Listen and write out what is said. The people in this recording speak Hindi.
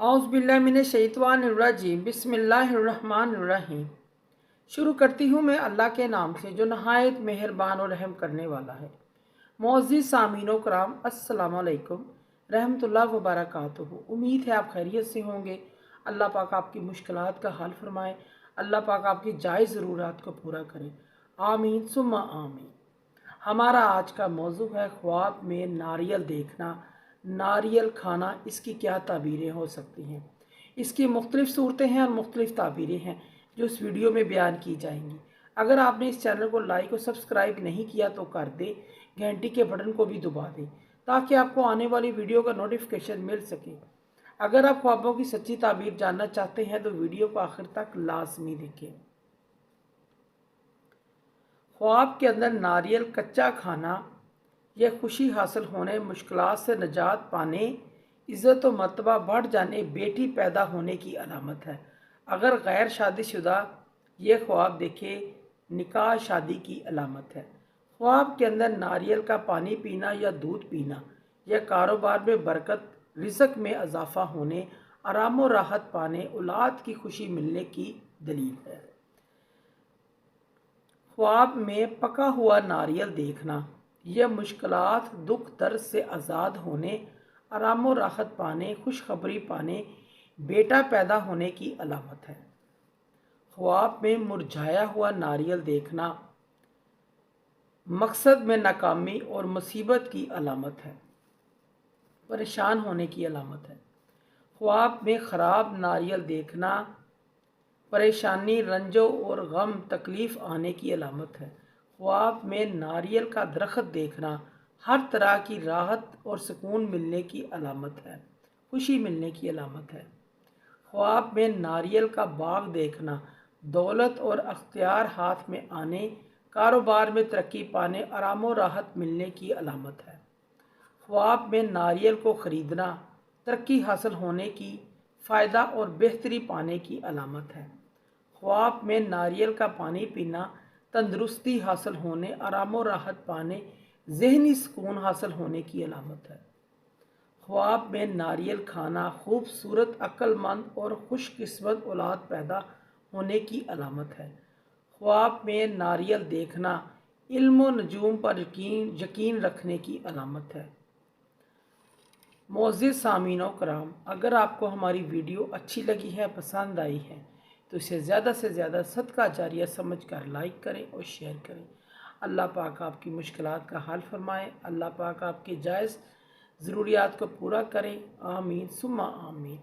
औज़ुबिल्लाहिमिनश्शैतानिर्रजीम बिस्मिल्लाहिर्रहमानिर्रहीम। शुरू करती हूँ मैं अल्लाह के नाम से जो नहायत मेहरबान और रहम करने वाला है। मोअज़्ज़िज़ सामीनो कराम, अस्सलामु अलैकुम रहमतुल्लाह व बरकातुहू। उम्मीद है आप खैरियत से होंगे। अल्लाह पाक आपकी मुश्किलात का हल फरमाए। अल्लाह पाक आपकी जायज़ ज़रूरात को पूरा करे। आमीन सुम्मा आमीन। हमारा आज का मौजू है ख्वाब में नारियल देखना, नारियल खाना, इसकी क्या ताबीरें हो सकती हैं। इसकी मुख्तलिफ़ सूरतें हैं और मुख्तलिफ़ ताबीरें हैं जो इस वीडियो में बयान की जाएंगी। अगर आपने इस चैनल को लाइक और सब्सक्राइब नहीं किया तो कर दे, घंटी के बटन को भी दबा दें ताकि आपको आने वाली वीडियो का नोटिफिकेशन मिल सके। अगर आप ख्वाबों की सच्ची ताबीर जानना चाहते हैं तो वीडियो को आखिर तक लाजमी देखें। ख्वाब के अंदर नारियल कच्चा खाना यह खुशी हासिल होने, मुश्किलात से निजात पाने, इज़्ज़त व मर्तबा बढ़ जाने, बेटी पैदा होने की अलामत है। अगर गैर शादीशुदा ये ख्वाब देखे, निकाह शादी की अलामत है। ख्वाब के अंदर नारियल का पानी पीना या दूध पीना यह कारोबार में बरकत, रिज़्क में इजाफ़ा होने, आराम व राहत पाने, औलाद की खुशी मिलने की दलील है। ख्वाब में पका हुआ नारियल देखना यह मुश्किलात, दुख दर्द से आज़ाद होने, आराम व राहत पाने, खुशखबरी पाने, बेटा पैदा होने की अलामत है। ख्वाब में मुरझाया हुआ नारियल देखना मकसद में नाकामी और मुसीबत की अलामत है, परेशान होने की अलामत है। ख्वाब में ख़राब नारियल देखना परेशानी, रंजो और गम, तकलीफ़ आने की अलामत है। ख्वाब में नारियल का दरख्त देखना हर तरह की राहत और सुकून मिलने की अलामत है, खुशी मिलने की अलामत है। ख्वाब में नारियल का बाग देखना दौलत और अख्तियार हाथ में आने, कारोबार में तरक्की पाने, आराम और राहत मिलने की अलामत है। ख्वाब में नारियल को ख़रीदना तरक्की हासिल होने की, फ़ायदा और बेहतरी पाने की अलामत है। ख्वाब में नारियल का पानी पीना तंदुरुस्ती हासिल होने, आराम और राहत पाने, जहनी सुकून हासिल होने की अलामत है। ख्वाब में नारियल खाना खूबसूरत, अक्लमंद और खुशकिस्मत औलाद पैदा होने की अलामत है। ख्वाब में नारियल देखना इल्म व नजूम पर यकीन रखने की अलामत है। मोअज़्ज़िज़ सामीनो कराम, अगर आपको हमारी वीडियो अच्छी लगी है, पसंद आई है तो इसे ज़्यादा से ज़्यादा सदका जारिया समझकर लाइक करें और शेयर करें। अल्लाह पाक आपकी मुश्किलात का हल फरमाए। अल्लाह पाक आपके जायज़ ज़रूरियात को पूरा करें। आमीन सुम्मा आमीन।